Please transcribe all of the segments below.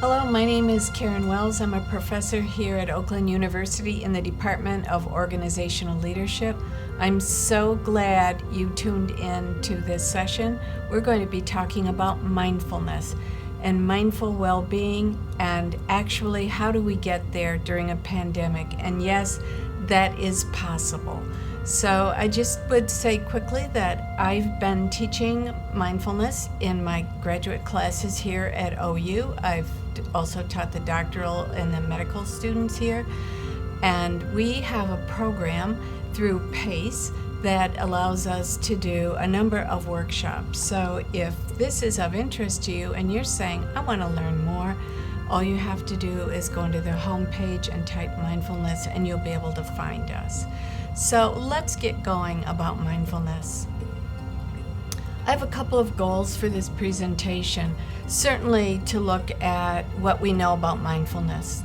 Hello, my name is Caryn Wells. I'm a professor here at Oakland University in the Department of Organizational Leadership. I'm so glad you tuned in to this session. We're going to be talking about mindfulness and mindful well-being, and actually how do we get there during a pandemic. And yes, that is possible. So I just would say quickly that I've been teaching mindfulness in my graduate classes here at OU. I've also taught the doctoral and the medical students here. And we have a program through PACE that allows us to do a number of workshops. So if this is of interest to you and you're saying, I want to learn more, all you have to do is go into the homepage and type mindfulness and you'll be able to find us. So let's get going about mindfulness. I have a couple of goals for this presentation. Certainly to look at what we know about mindfulness.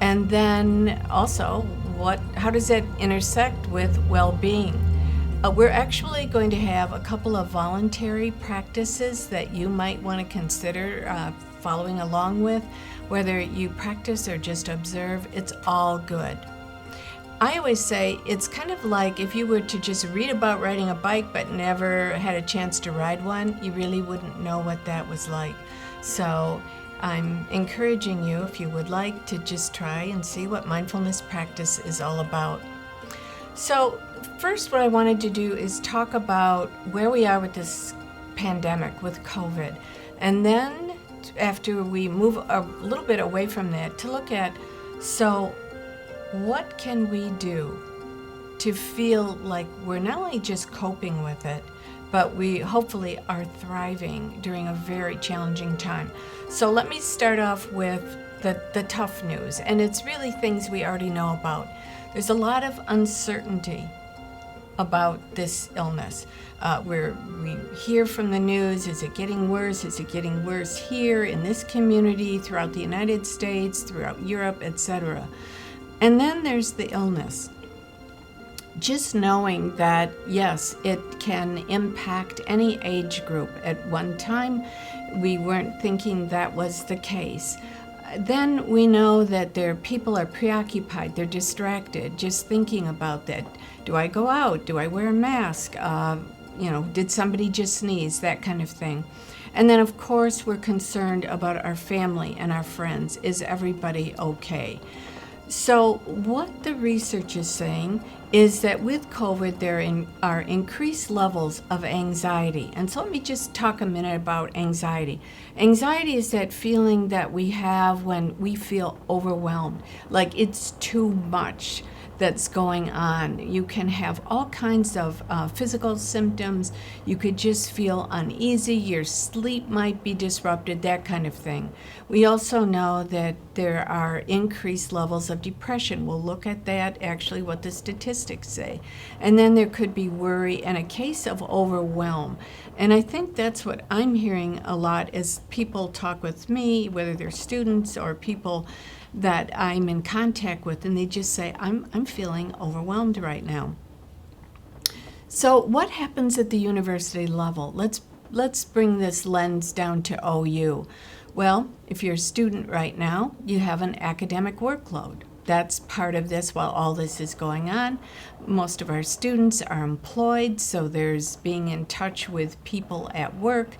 And then also, how does it intersect with well-being? We're actually going to have a couple of voluntary practices that you might want to consider following along with. Whether you practice or just observe, it's all good. I always say it's kind of like if you were to just read about riding a bike but never had a chance to ride one, you really wouldn't know what that was like. So I'm encouraging you, if you would like, to just try and see what mindfulness practice is all about. So first, what I wanted to do is talk about where we are with this pandemic, with COVID. And then after we move a little bit away from that, to look at, so what can we do to feel like we're not only just coping with it, but we hopefully are thriving during a very challenging time. So let me start off with the tough news, and it's really things we already know about. There's a lot of uncertainty about this illness. We hear from the news, is it getting worse? Is it getting worse here in this community, throughout the United States, throughout Europe, etc.? And then there's the illness. Just knowing that, yes, it can impact any age group. At one time, we weren't thinking that was the case. Then we know that people are preoccupied, they're distracted, just thinking about that. Do I go out? Do I wear a mask? Did somebody just sneeze? That kind of thing. And then, of course, we're concerned about our family and our friends. Is everybody okay? So what the research is saying is that with COVID, there are increased levels of anxiety. And so let me just talk a minute about anxiety. Anxiety is that feeling that we have when we feel overwhelmed, like it's too much that's going on. You can have all kinds of physical symptoms. You could just feel uneasy. Your sleep might be disrupted, that kind of thing. We also know that there are increased levels of depression. We'll look at that, actually, what the statistics say. And then there could be worry and a case of overwhelm. And I think that's what I'm hearing a lot as people talk with me, whether they're students or people that I'm in contact with, and they just say, I'm feeling overwhelmed right now. So what happens at the university level? Let's bring this lens down to OU. Well, if you're a student right now, you have an academic workload. That's part of this while all this is going on. Most of our students are employed, so there's being in touch with people at work.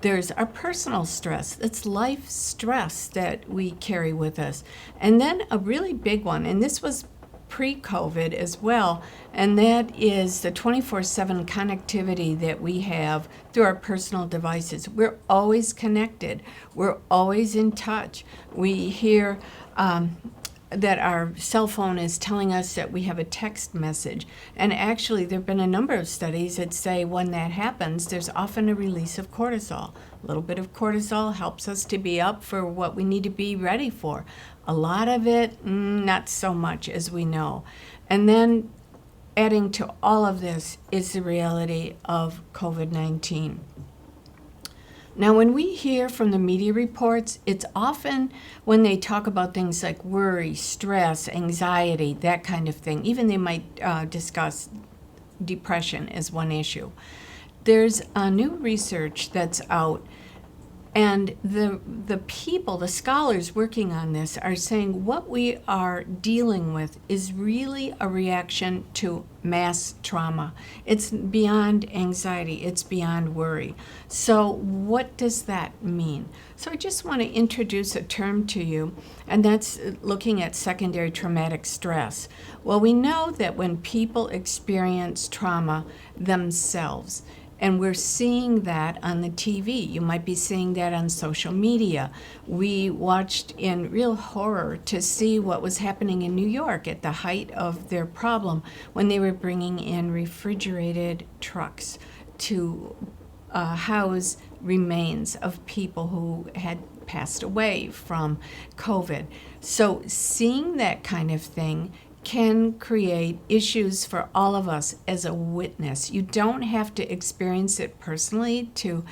There's our personal stress. It's life stress that we carry with us. And then a really big one, and this was pre-COVID as well, and that is the 24/7 connectivity that we have through our personal devices. We're always connected. We're always in touch. We hear that our cell phone is telling us that we have a text message. And actually, there have been a number of studies that say when that happens, there's often a release of cortisol. A little bit of cortisol helps us to be up for what we need to be ready for. A lot of it, not so much, as we know. And then adding to all of this is the reality of COVID-19. Now, when we hear from the media reports, it's often when they talk about things like worry, stress, anxiety, that kind of thing. Even they might discuss depression as one issue. There's a new research that's out And the people, the scholars working on this are saying what we are dealing with is really a reaction to mass trauma. It's beyond anxiety, it's beyond worry. So what does that mean? So I just want to introduce a term to you, and that's looking at secondary traumatic stress. Well, we know that when people experience trauma themselves, and we're seeing that on the TV. You might be seeing that on social media. We watched in real horror to see what was happening in New York at the height of their problem when they were bringing in refrigerated trucks to house remains of people who had passed away from COVID. So seeing that kind of thing can create issues for all of us as a witness. You don't have to experience it personally to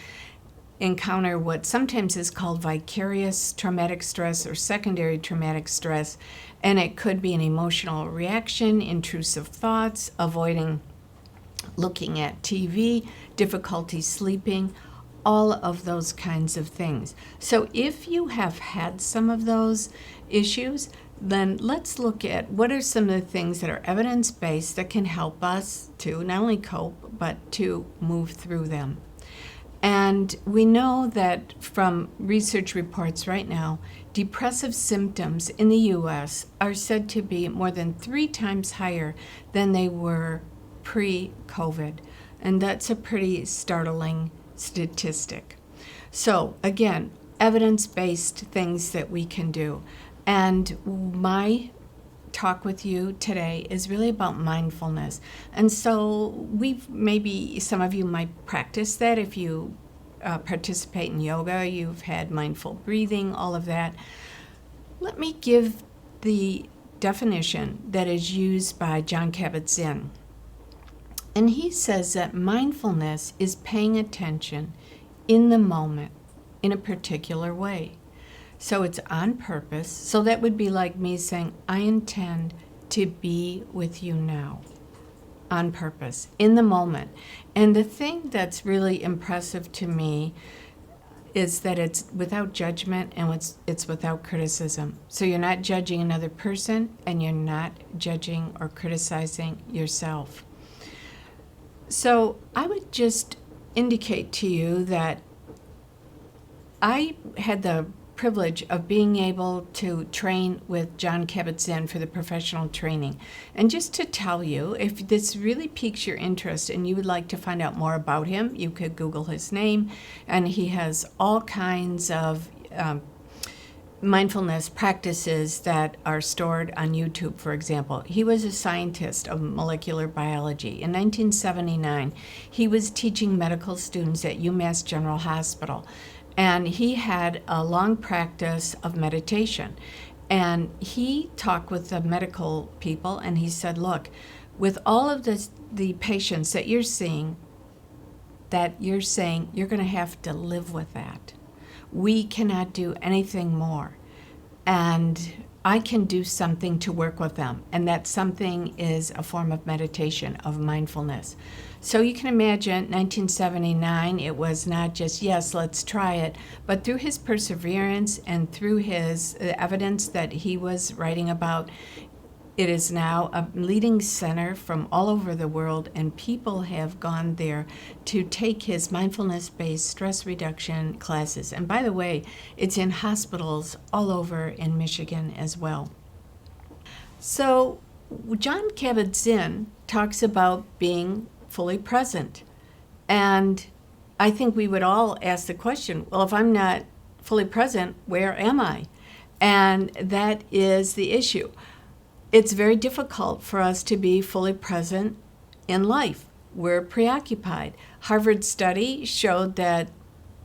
encounter what sometimes is called vicarious traumatic stress or secondary traumatic stress, and it could be an emotional reaction, intrusive thoughts, avoiding looking at TV, difficulty sleeping, all of those kinds of things. So if you have had some of those issues, then let's look at what are some of the things that are evidence-based that can help us to not only cope, but to move through them. And we know that from research reports right now, depressive symptoms in the U.S. are said to be more than 3 times higher than they were pre-COVID. And that's a pretty startling statistic. So again, evidence-based things that we can do. And my talk with you today is really about mindfulness. And so maybe some of you might practice that if you participate in yoga, you've had mindful breathing, all of that. Let me give the definition that is used by Jon Kabat-Zinn. And he says that mindfulness is paying attention in the moment in a particular way. So it's on purpose. So that would be like me saying, I intend to be with you now. On purpose, in the moment. And the thing that's really impressive to me is that it's without judgment and it's without criticism. So you're not judging another person and you're not judging or criticizing yourself. So I would just indicate to you that I had the privilege of being able to train with Jon Kabat-Zinn for the professional training. And just to tell you, if this really piques your interest and you would like to find out more about him, you could Google his name, and he has all kinds of mindfulness practices that are stored on YouTube, for example. He was a scientist of molecular biology. In 1979, he was teaching medical students at UMass General Hospital. And he had a long practice of meditation. And he talked with the medical people and he said, look, with all of the patients that you're seeing, that you're saying you're going to have to live with that. We cannot do anything more. And I can do something to work with them. And that something is a form of meditation, of mindfulness. So you can imagine 1979, it was not just, yes, let's try it, but through his perseverance and through his evidence that he was writing about, it is now a leading center from all over the world, and people have gone there to take his mindfulness-based stress reduction classes. And by the way, it's in hospitals all over in Michigan as well. So Jon Kabat-Zinn talks about being fully present. And I think we would all ask the question, well, if I'm not fully present, where am I? And that is the issue. It's very difficult for us to be fully present in life. We're preoccupied. Harvard study showed that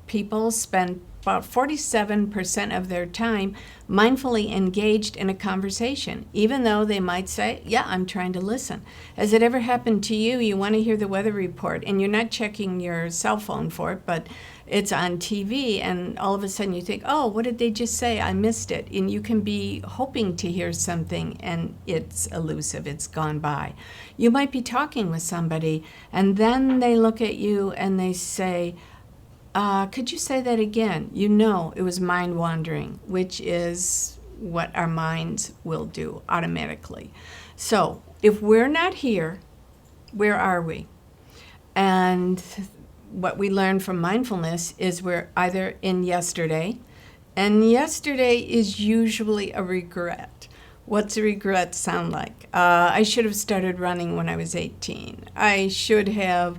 people spend about 47% of their time mindfully engaged in a conversation, even though they might say, yeah, I'm trying to listen. Has it ever happened to you? You want to hear the weather report, and you're not checking your cell phone for it, but it's on TV, and all of a sudden you think, oh, what did they just say? I missed it. And you can be hoping to hear something, and it's elusive. It's gone by. You might be talking with somebody, and then they look at you and they say, could you say that again? You know it was mind wandering, which is what our minds will do automatically. So if we're not here, where are we? And what we learn from mindfulness is we're either in yesterday, and yesterday is usually a regret. What's a regret sound like? I should have started running when I was 18. I should have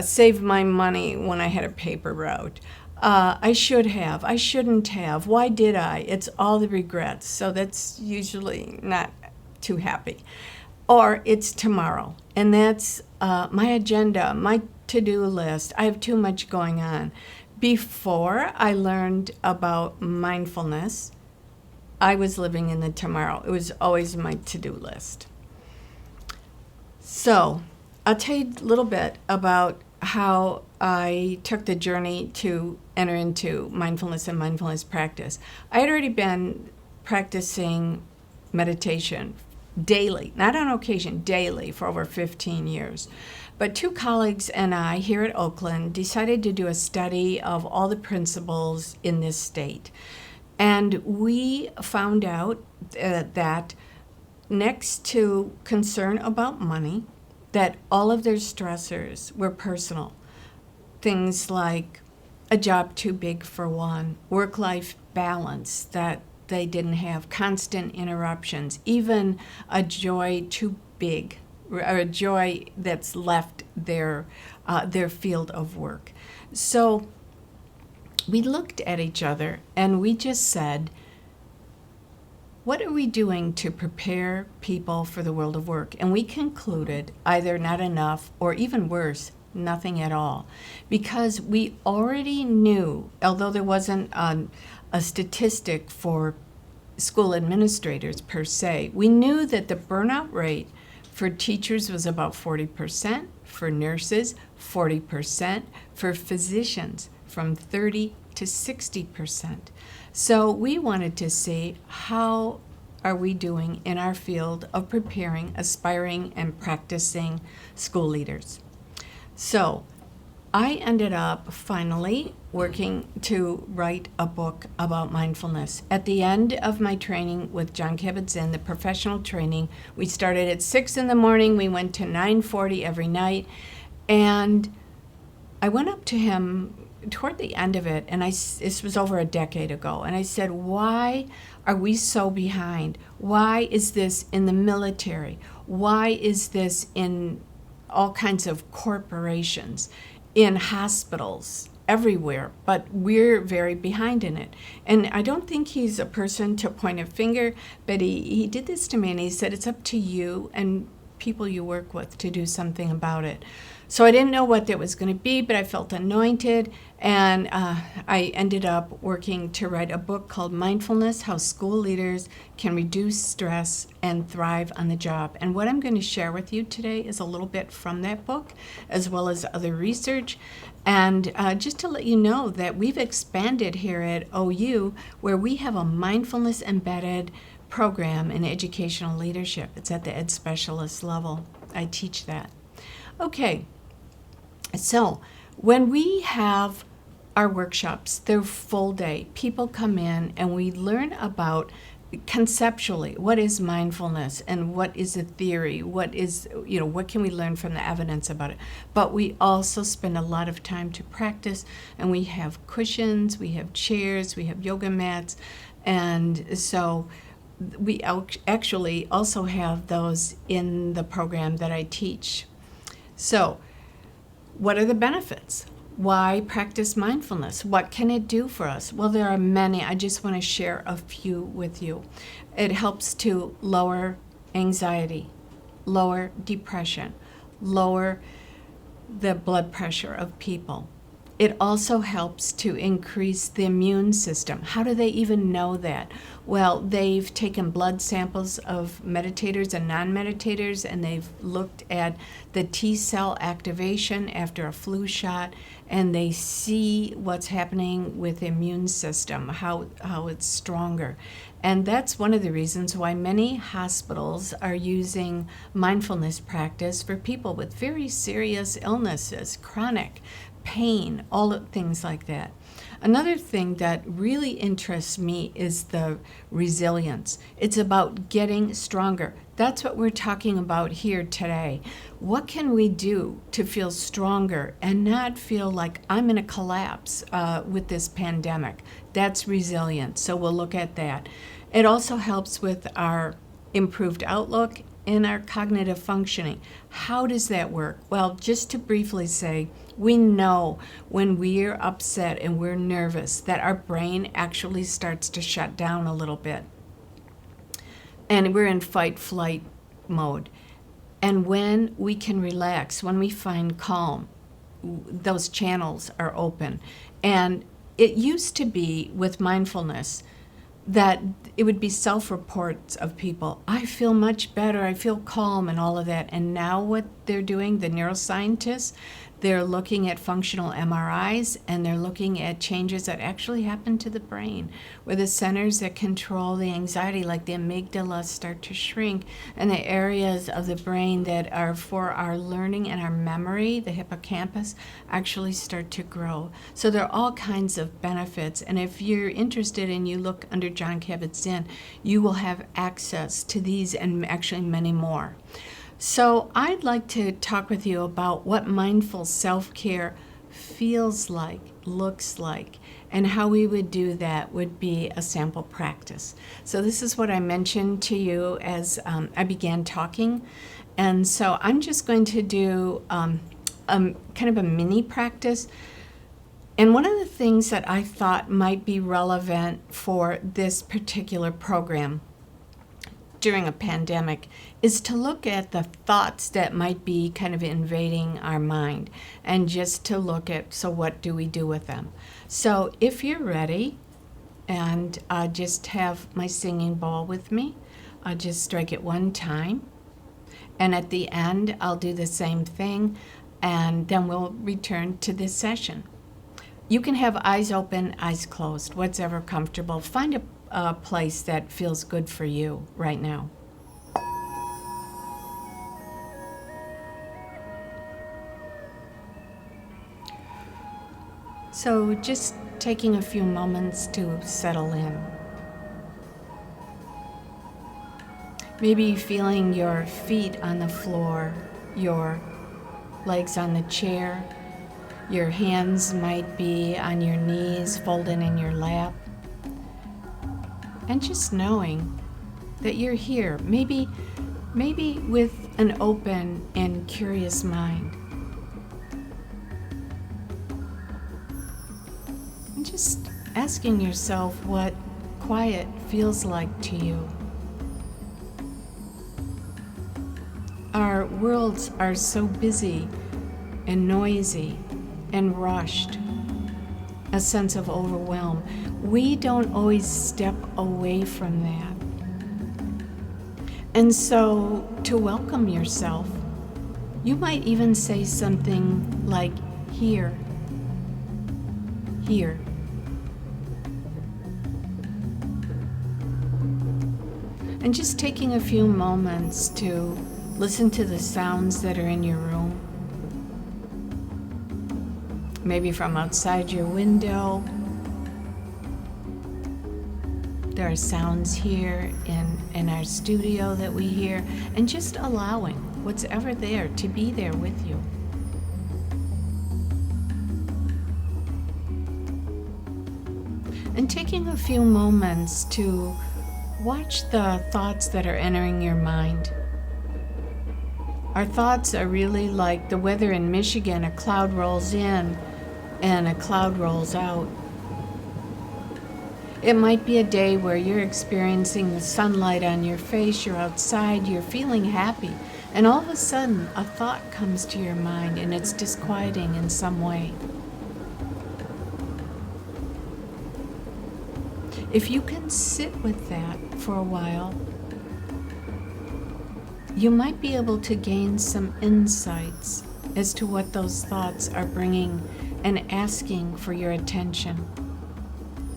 saved my money when I had a paper route. I shouldn't have. Why did I? It's all the regrets. So that's usually not too happy. Or it's tomorrow, and that's my agenda, my to-do list. I have too much going on. Before I learned about mindfulness, I was living in the tomorrow. It was always my to-do list. So I'll tell you a little bit about how I took the journey to enter into mindfulness and mindfulness practice. I had already been practicing meditation daily, not on occasion, daily for over 15 years. But two colleagues and I here at Oakland decided to do a study of all the principles in this state. And we found out that next to concern about money, that all of their stressors were personal. Things like a job too big for one, work-life balance that they didn't have, constant interruptions, even a joy too big, or a joy that's left their field of work. So we looked at each other and we just said, what are we doing to prepare people for the world of work? And we concluded either not enough or even worse, nothing at all. Because we already knew, although there wasn't a statistic for school administrators per se, we knew that the burnout rate for teachers was about 40%, for nurses 40%, for physicians from 30 to 60%. So we wanted to see how are we doing in our field of preparing aspiring and practicing school leaders. So I ended up finally working to write a book about mindfulness. At the end of my training with Jon Kabat-Zinn, the professional training, we started at 6 in the morning, we went to 9:40 every night, and I went up to him toward the end of it, and this was over a decade ago, and I said, why are we so behind? Why is this in the military? Why is this in all kinds of corporations, in hospitals, everywhere, but we're very behind in it? And I don't think he's a person to point a finger, but he did this to me, and he said, it's up to you and people you work with to do something about it. So I didn't know what that was going to be, but I felt anointed, and I ended up working to write a book called Mindfulness, How School Leaders Can Reduce Stress and Thrive on the Job. And what I'm going to share with you today is a little bit from that book, as well as other research. And just to let you know that we've expanded here at OU, where we have a mindfulness embedded program in educational leadership. It's at the ed specialist level. I teach that. Okay, so when we have our workshops, they're full day. People come in and we learn about conceptually what is mindfulness and what is a theory, what can we learn from the evidence about it. But we also spend a lot of time to practice, and we have cushions, we have chairs, we have yoga mats, and so we actually also have those in the program that I teach. So, what are the benefits? Why practice mindfulness? What can it do for us? Well, there are many. I just want to share a few with you. It helps to lower anxiety, lower depression, lower the blood pressure of people. It also helps to increase the immune system. How do they even know that? Well, they've taken blood samples of meditators and non-meditators, and they've looked at the T cell activation after a flu shot, and they see what's happening with the immune system, how it's stronger. And that's one of the reasons why many hospitals are using mindfulness practice for people with very serious illnesses, chronic, pain, all of things like that. Another thing that really interests me is the resilience. It's about getting stronger. That's what we're talking about here today. What can we do to feel stronger and not feel like I'm in a collapse with this pandemic? That's resilience. So we'll look at that. It also helps with our improved outlook and our cognitive functioning. How does that work? Well, just to briefly say, we know when we're upset and we're nervous that our brain actually starts to shut down a little bit. And we're in fight-flight mode. And when we can relax, when we find calm, those channels are open. And it used to be with mindfulness that it would be self-reports of people. I feel much better, I feel calm and all of that. And now what they're doing, the neuroscientists, they're looking at functional MRIs and they're looking at changes that actually happen to the brain, where the centers that control the anxiety, like the amygdala, start to shrink, and the areas of the brain that are for our learning and our memory, the hippocampus, actually start to grow. So there are all kinds of benefits, and if you're interested and you look under Jon Kabat-Zinn, you will have access to these and actually many more. So I'd like to talk with you about what mindful self-care feels like, looks like, and how we would do that would be a sample practice. So this is what I mentioned to you as I began talking. And so I'm just going to do kind of a mini practice. And one of the things that I thought might be relevant for this particular program during a pandemic is to look at the thoughts that might be kind of invading our mind and just to look at, so what do we do with them? So if you're ready, and just have my singing bowl with me, I'll just strike it one time, and at the end I'll do the same thing, and then we'll return to this session. You can have eyes open, eyes closed, what's ever comfortable. Find a place that feels good for you right now. So just taking a few moments to settle in. Maybe feeling your feet on the floor, your legs on the chair, your hands might be on your knees, folded in your lap. And just knowing that you're here, maybe with an open and curious mind. And just asking yourself what quiet feels like to you. Our worlds are so busy and noisy and rushed, a sense of overwhelm. We don't always step away from that. And so to welcome yourself, you might even say something like, here, here. And just taking a few moments to listen to the sounds that are in your room. Maybe from outside your window. There are sounds here in our studio that we hear, and just allowing what's ever there to be there with you. And taking a few moments to watch the thoughts that are entering your mind. Our thoughts are really like the weather in Michigan. A cloud rolls in and a cloud rolls out. It might be a day where you're experiencing the sunlight on your face, you're outside, you're feeling happy, and all of a sudden a thought comes to your mind and it's disquieting in some way. If you can sit with that for a while, you might be able to gain some insights as to what those thoughts are bringing and asking for your attention.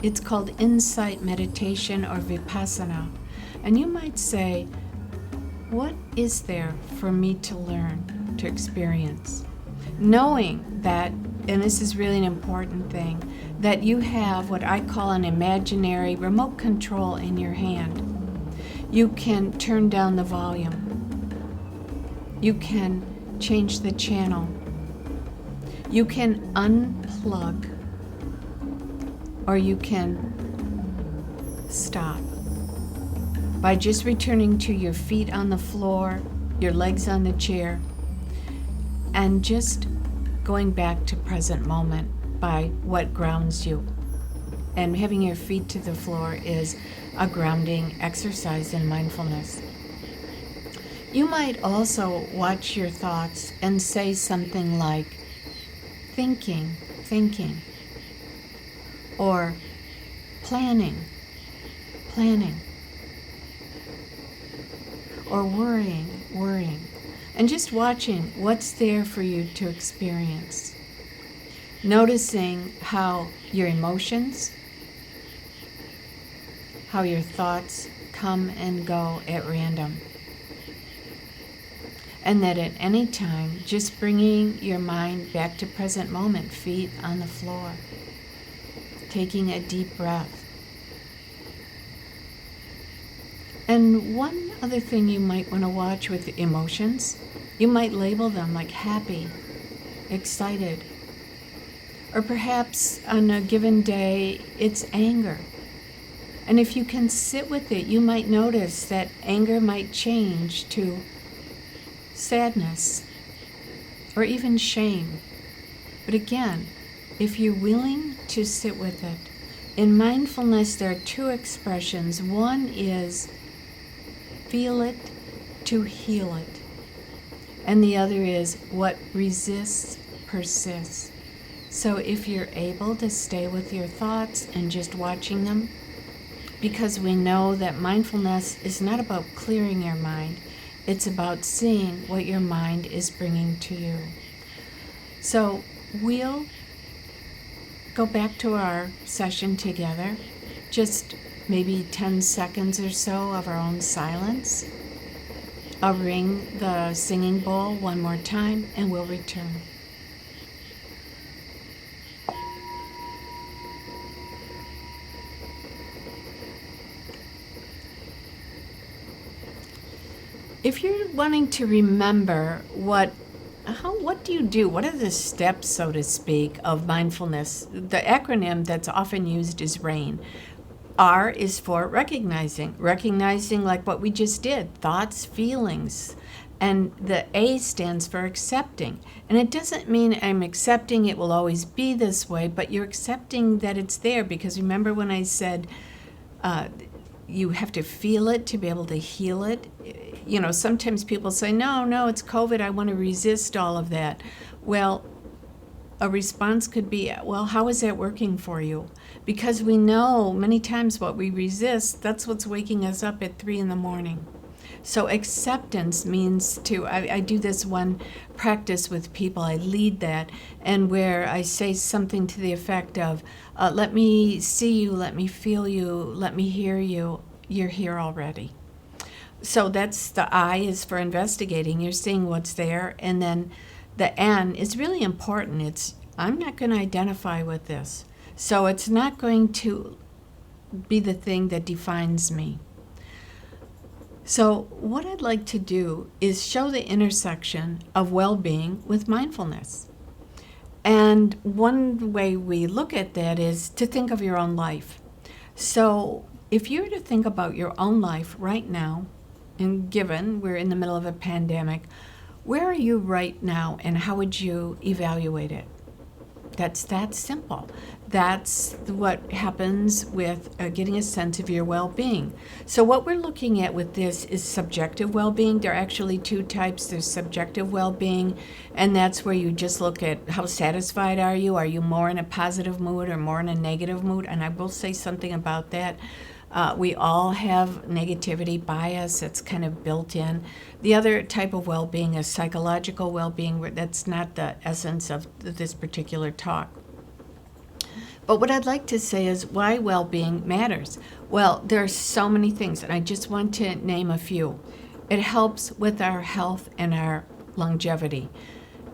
It's called insight meditation or vipassana. And you might say, what is there for me to learn, to experience? Knowing that and this is really an important thing, that you have what I call an imaginary remote control in your hand. You can turn down the volume. You can change the channel. You can unplug, or you can stop by just returning to your feet on the floor, your legs on the chair, and just going back to present moment by what grounds you. And having your feet to the floor is a grounding exercise in mindfulness. You might also watch your thoughts and say something like, thinking, or planning, or worrying, and just watching what's there for you to experience. Noticing how your emotions, how your thoughts come and go at random. And that at any time, just bringing your mind back to present moment, feet on the floor, taking a deep breath. And one other thing you might want to watch with emotions, you might label them like happy, excited, or perhaps on a given day, it's anger. And if you can sit with it, you might notice that anger might change to sadness or even shame. But again, if you're willing to sit with it, in mindfulness there are two expressions. One is feel it to heal it. And the other is what resists persists. So if you're able to stay with your thoughts and just watching them, because we know that mindfulness is not about clearing your mind, it's about seeing what your mind is bringing to you. So we'll go back to our session together, just maybe 10 seconds or so of our own silence. I'll ring the singing bowl one more time and we'll return. If you're wanting to remember what do you do? What are the steps, so to speak, of mindfulness? The acronym that's often used is RAIN. R is for recognizing like what we just did, thoughts, feelings. And the A stands for accepting. And it doesn't mean I'm accepting it will always be this way, but you're accepting that it's there, because remember when I said you have to feel it to be able to heal it? You know, sometimes people say, no, it's COVID, I want to resist all of that. Well, a response could be, well, how is that working for you? Because we know many times what we resist, that's what's waking us up at 3 a.m. So acceptance means I do this one practice with people, I lead that, and where I say something to the effect of, let me see you, let me feel you, let me hear you, you're here already. So that's the I is for investigating, you're seeing what's there, and then the N is really important. It's, I'm not going to identify with this. So it's not going to be the thing that defines me. So what I'd like to do is show the intersection of well-being with mindfulness. And one way we look at that is to think of your own life. So if you were to think about your own life right now, and given we're in the middle of a pandemic, where are you right now and how would you evaluate it? That's that simple. That's what happens with getting a sense of your well-being. So what we're looking at with this is subjective well-being. There are actually two types. There's subjective well-being, and that's where you just look at how satisfied are you? Are you more in a positive mood or more in a negative mood? And I will say something about that. We all have negativity bias that's kind of built in. The other type of well-being is psychological well-being. That's not the essence of this particular talk. But what I'd like to say is why well-being matters. Well, there are so many things, and I just want to name a few. It helps with our health and our longevity.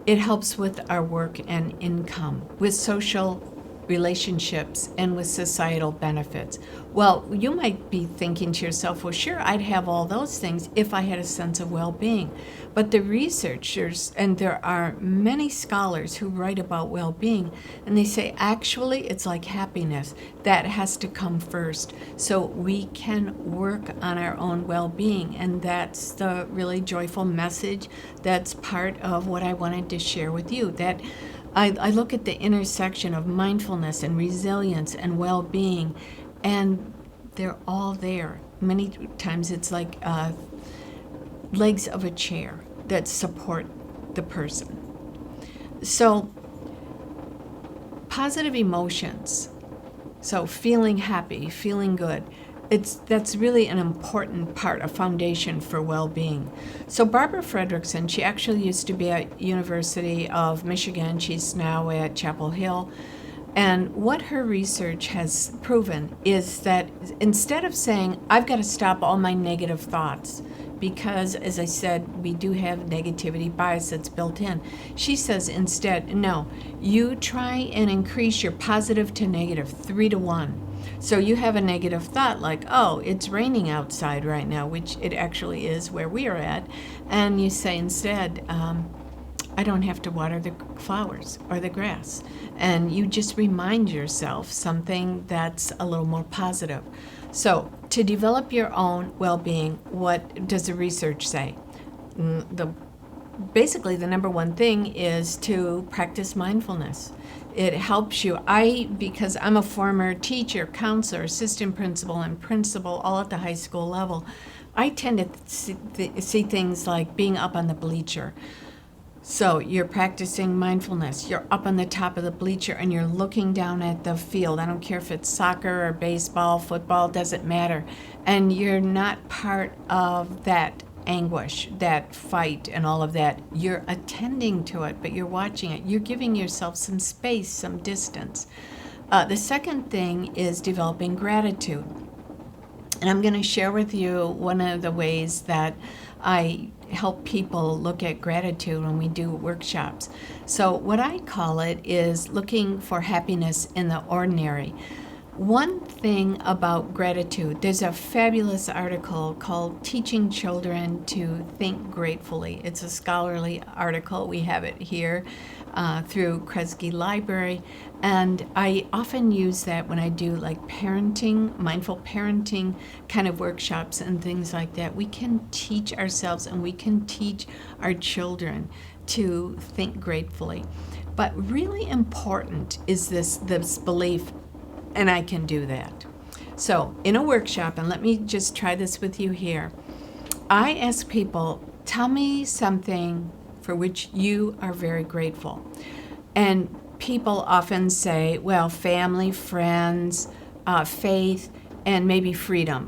It helps with our work and income, with social relationships, and with societal benefits. Well, you might be thinking to yourself, well, sure, I'd have all those things if I had a sense of well-being. But the researchers, and there are many scholars who write about well-being, and they say, actually, it's like happiness. That has to come first so we can work on our own well-being. And that's the really joyful message that's part of what I wanted to share with you, that I look at the intersection of mindfulness and resilience and well-being, and they're all there. Many times it's like legs of a chair that support the person. So, positive emotions, so feeling happy, feeling good, that's really an important part, a foundation for well-being. So Barbara Fredrickson, she actually used to be at University of Michigan. She's now at Chapel Hill. And what her research has proven is that instead of saying, I've got to stop all my negative thoughts, because, as I said, we do have negativity bias that's built in. She says instead, no, you try and increase your positive to negative 3 to 1. So you have a negative thought like, oh, it's raining outside right now, which it actually is where we are at. And you say instead, I don't have to water the flowers or the grass. And you just remind yourself something that's a little more positive. So to develop your own well-being, what does the research say? Basically, the number one thing is to practice mindfulness. It helps you. Because I'm a former teacher, counselor, assistant principal, and principal all at the high school level, I tend to see things like being up on the bleacher. So you're practicing mindfulness. You're up on the top of the bleacher and you're looking down at the field. I don't care if it's soccer or baseball, football, doesn't matter. And you're not part of that anguish, that fight, and all of that. You're attending to it, but you're watching it. You're giving yourself some space, some distance. The second thing is developing gratitude. And I'm going to share with you one of the ways that I help people look at gratitude when we do workshops. So what I call it is looking for happiness in the ordinary. One thing about gratitude, there's a fabulous article called Teaching Children to Think Gratefully. It's a scholarly article. We have it here through Kresge Library. And I often use that when I do like parenting, mindful parenting kind of workshops and things like that. We can teach ourselves and we can teach our children to think gratefully. But really important is this belief, and I can do that. So in a workshop, and let me just try this with you here, I ask people, tell me something for which you are very grateful. And people often say, well, family, friends, faith, and maybe freedom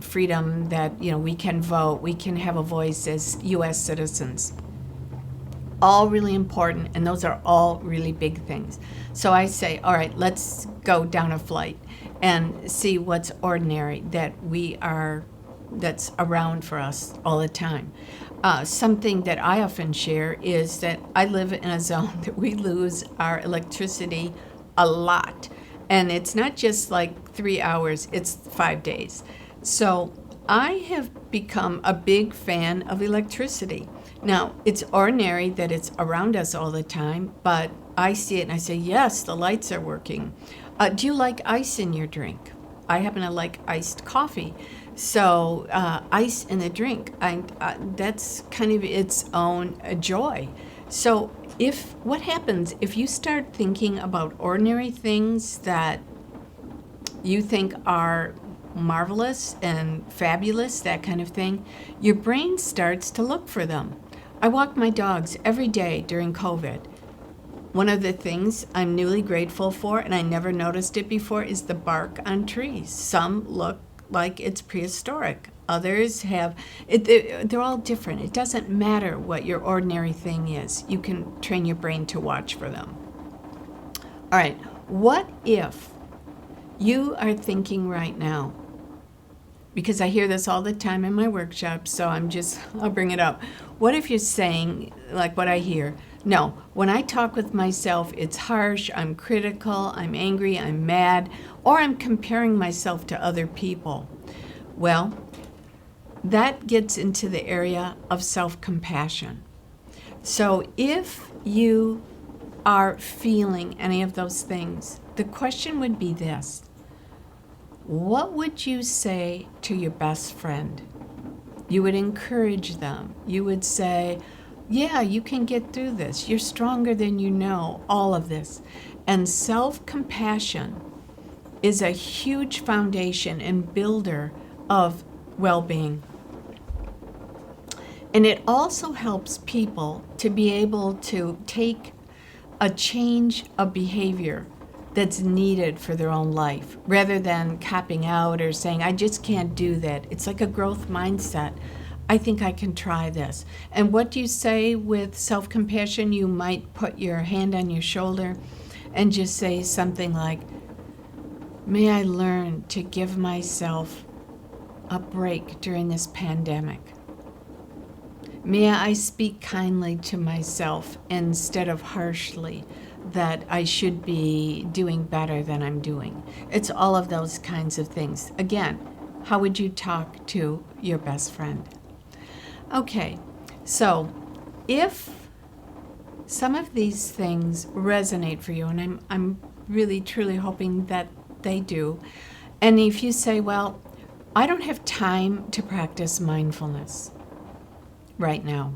that, we can vote, we can have a voice as U.S. citizens. All really important, and those are all really big things. So I say, all right, let's go down a flight and see what's ordinary that's around for us all the time. Something that I often share is that I live in a zone that we lose our electricity a lot. And it's not just like 3 hours, it's 5 days. So I have become a big fan of electricity. Now, it's ordinary that it's around us all the time, but I see it and I say, yes, the lights are working. Do you like ice in your drink? I happen to like iced coffee. So ice in a drink, that's kind of its own joy. So what happens if you start thinking about ordinary things that you think are marvelous and fabulous, that kind of thing, your brain starts to look for them. I walk my dogs every day during COVID. One of the things I'm newly grateful for, and I never noticed it before, is the bark on trees. Some look like it's prehistoric. Others have, they're all different. It doesn't matter what your ordinary thing is. You can train your brain to watch for them. All right, what if you are thinking right now, because I hear this all the time in my workshops, so I'll bring it up. What if you're saying, like what I hear, No, when I talk with myself, it's harsh, I'm critical, I'm angry, I'm mad, or I'm comparing myself to other people. Well, that gets into the area of self-compassion. So if you are feeling any of those things, the question would be this: what would you say to your best friend? You would encourage them. You would say, yeah, you can get through this. You're stronger than you know, all of this. And self-compassion is a huge foundation and builder of well-being. And it also helps people to be able to take a change of behavior that's needed for their own life, rather than capping out or saying, I just can't do that. It's like a growth mindset. I think I can try this. And what do you say with self-compassion? You might put your hand on your shoulder and just say something like, may I learn to give myself a break during this pandemic. May I speak kindly to myself instead of harshly, that I should be doing better than I'm doing. It's all of those kinds of things. Again, how would you talk to your best friend? Okay, so if some of these things resonate for you, and I'm really truly hoping that they do, and if you say, well, I don't have time to practice mindfulness right now.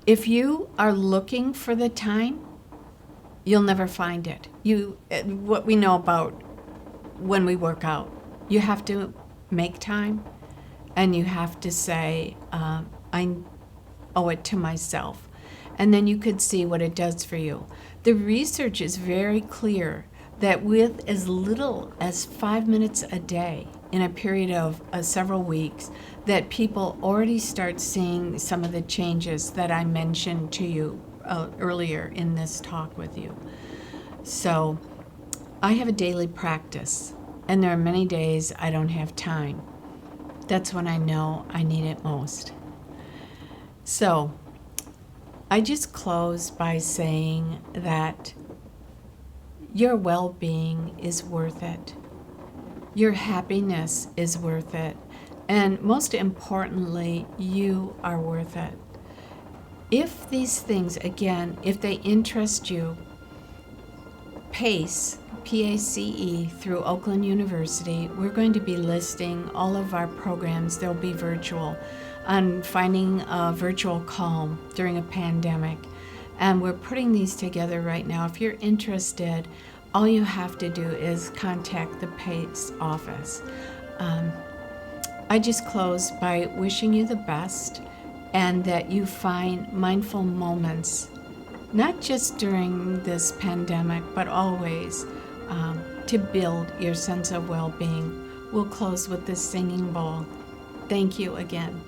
If you are looking for the time, you'll never find it. What we know about when we work out, you have to make time, and you have to say, I owe it to myself. And then you could see what it does for you. The research is very clear that with as little as 5 minutes a day in a period of several weeks, that people already start seeing some of the changes that I mentioned to you earlier in this talk with you. So I have a daily practice, and there are many days I don't have time. That's when I know I need it most. So I just close by saying that your well-being is worth it. Your happiness is worth it. And most importantly, you are worth it. If these things, again, if they interest you, PACE, P-A-C-E, through Oakland University, we're going to be listing all of our programs. They'll be virtual, on finding a virtual calm during a pandemic. And we're putting these together right now. If you're interested, all you have to do is contact the PACE office. I just close by wishing you the best, and that you find mindful moments, not just during this pandemic, but always, to build your sense of well-being. We'll close with this singing bowl. Thank you again.